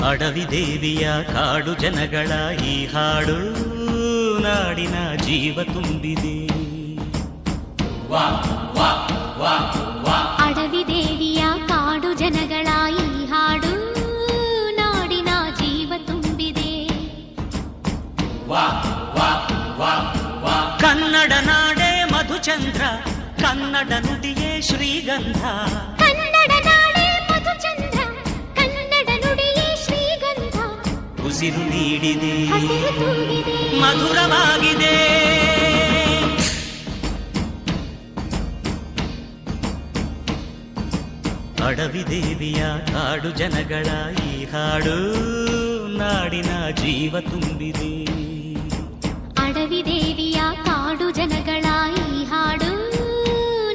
ಅಡವಿ ದೇವಿಯ ಕಾಡು ಜನಗಳ ಈ ಹಾಡು ನಾಡಿನ ಜೀವ ತುಂಬಿದೆ. ಅಡವಿ ದೇವಿಯ ಕಾಡು ಜನಗಳ ಈ ಹಾಡು ನಾಡಿನ ಜೀವ ತುಂಬಿದೆ. ಕನ್ನಡ ನಾಡೇ ಮಧುಚಂದ್ರ, ಕನ್ನಡ ನುಡಿಯೇ ಶ್ರೀಗಂಧ. ಕನ್ನಡ ನಾಡೇ ಮಧುಚಂದ್ರ, ಕನ್ನಡ ನುಡಿಯೇ ಶ್ರೀಗಂಧ. ಉಸಿರು ನೀಡಿದೆ, ಹಸಿರು ತೂಗಿದೆ, ಮಧುರವಾಗಿದೆ. ಅಡವಿ ದೇವಿಯ ಕಾಡು ಜನಗಳ ಈ ಹಾಡು ನಾಡಿನ ಜೀವ ತುಂಬಿದೆ. ಅಡವಿ ದೇವಿಯ ಕಾಡು ಜನಗಳ ಈ ಹಾಡು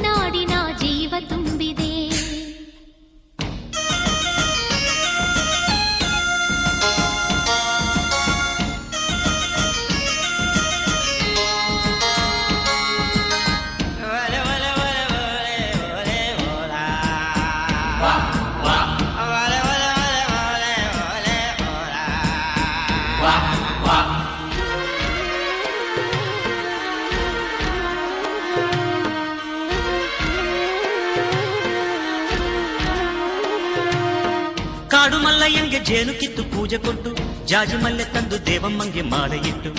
ನಾಡಿನ ಜೀವ ತುಂಬಿದೆ. ಕಾಡು ಮಲ್ಲಯ್ಯಂಗೆ ಜೇನು ಕಿತ್ತು ಪೂಜೆ ಕೊಟ್ಟು, ಜಾಜಿ ಮಲ್ಲೆ ತಂದು ದೇವಮ್ಮಂಗೆ ಮಾಲೆ ಇಟ್ಟು,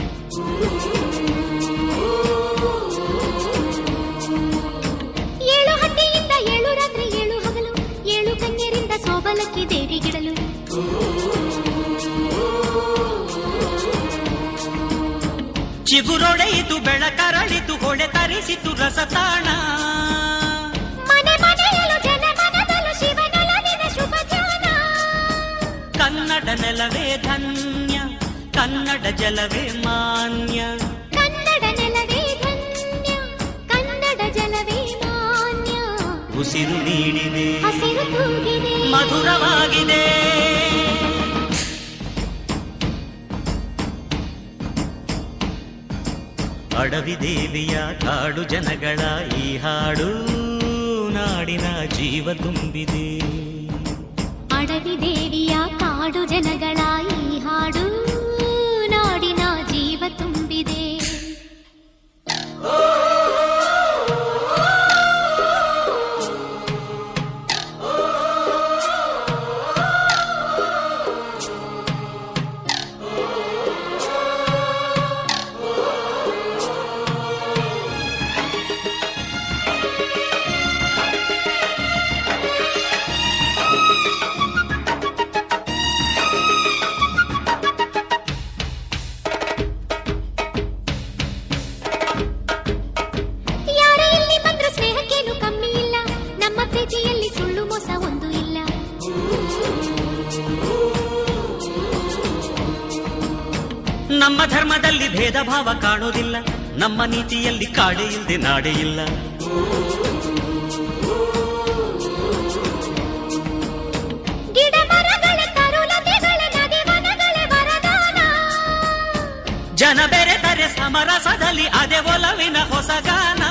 ಏಳು ಹಟ್ಟಿಯಿಂದ ಏಳು ರಾತ್ರಿ ಏಳು ಹಗಲು, ಏಳು ಕನ್ಯರಿಂದ ಸೋಬಲಕ್ಕಿ ದೇವಿಗಿಡಲು. ಚಿಗುರೊಡೆಯಿತು ಬೆಳಕರಳಿತು, ಹೊಳೆ ತರಿಸಿತು ರಸತಾಣ. ಮನೆ ಮನೆಯಲು ಜನ ಮನದಲು ಶಿವನೊಲವಿನ ಶುಭ ಧ್ಯಾನ. ಕನ್ನಡ ನೆಲವೇ ಧನ್ಯ, ಕನ್ನಡ ಜಲವೇ ಮಾನ್ಯ. ಕನ್ನಡ ನೆಲವೇ ಧನ್ಯ, ಕನ್ನಡ ಜಲವೇ ಮಾನ್ಯ. ಉಸಿರು ನೀಡಿದೆ, ಹಸಿರು ತೂಗಿದೆ, ಮಧುರವಾಗಿದೆ. ಅಡವಿ ದೇವಿಯ ಕಾಡು ಜನಗಳ ಈ ಹಾಡು ನಾಡಿನ ಜೀವ ತುಂಬಿದೆ. ಅಡವಿ ದೇವಿಯ ಕಾಡು ಜನಗಳ ಈ ಹಾಡು ನಾಡಿನ ಜೀವ ತುಂಬಿದೆ. ಸುಳ್ಳು ಮೋಸ ಒಂದು ಇಲ್ಲ. ನಮ್ಮ ಧರ್ಮದಲ್ಲಿ ಭೇದ ಭಾವ ಕಾಣೋದಿಲ್ಲ, ನಮ್ಮ ನೀತಿಯಲ್ಲಿ ಕಾಡೆ ಇಲ್ಲದೆ ನಾಡೆ ಇಲ್ಲ. ಗಿಡ ಮರಗಳೇ ತರುಲತೆಗಳೇ ನದಿ ವನಗಳೇ ವರದಾನ. ಜನ ಬೆರೆತರೆ ಸಮರಸದಲ್ಲಿ ಅದೇ ಒಲವಿನ ಹೊಸಗಾನ.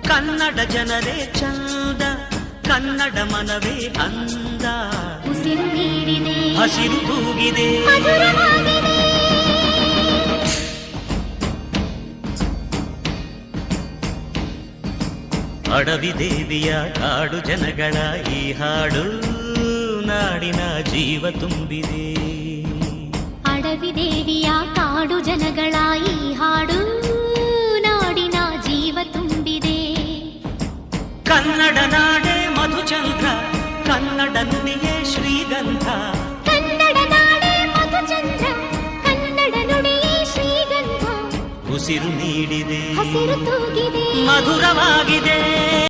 ಕನ್ನಡ ಜನರೇ ಚಂದ, ಕನ್ನಡ ಮನವೇ ಅಂದ. ಉಸಿರು ನೀಡಿದೆ, ಹಸಿರು ತೂಗಿದೆ, ಮಧುರವಾಗಿದೆ. ಅಡವಿ ದೇವಿಯ ಕಾಡು ಜನಗಳ ಈ ಹಾಡು ನಾಡಿನ ಜೀವ ತುಂಬಿದೆ. ಅಡವಿ ದೇವಿಯ ಕಾಡು ಜನಗಳ ಈ ಹಾಡು ನಾಡಿನ ಜೀವ ತುಂಬಿದೆ. ಕನ್ನಡ ನಾಡೇ ಮಧುಚಂದ್ರ, ಕನ್ನಡ ನುಡಿಯೇ ಶ್ರೀಗಂಧ. ಕನ್ನಡ ನಾಡೇ ಮಧುಚಂದ್ರ, ಕನ್ನಡ ನುಡಿಯೇ ಶ್ರೀಗಂಧ. ಉಸಿರು ನೀಡಿದೆ, ಹಸಿರು ತೂಗಿದೆ, ಮಧುರವಾಗಿದೆ.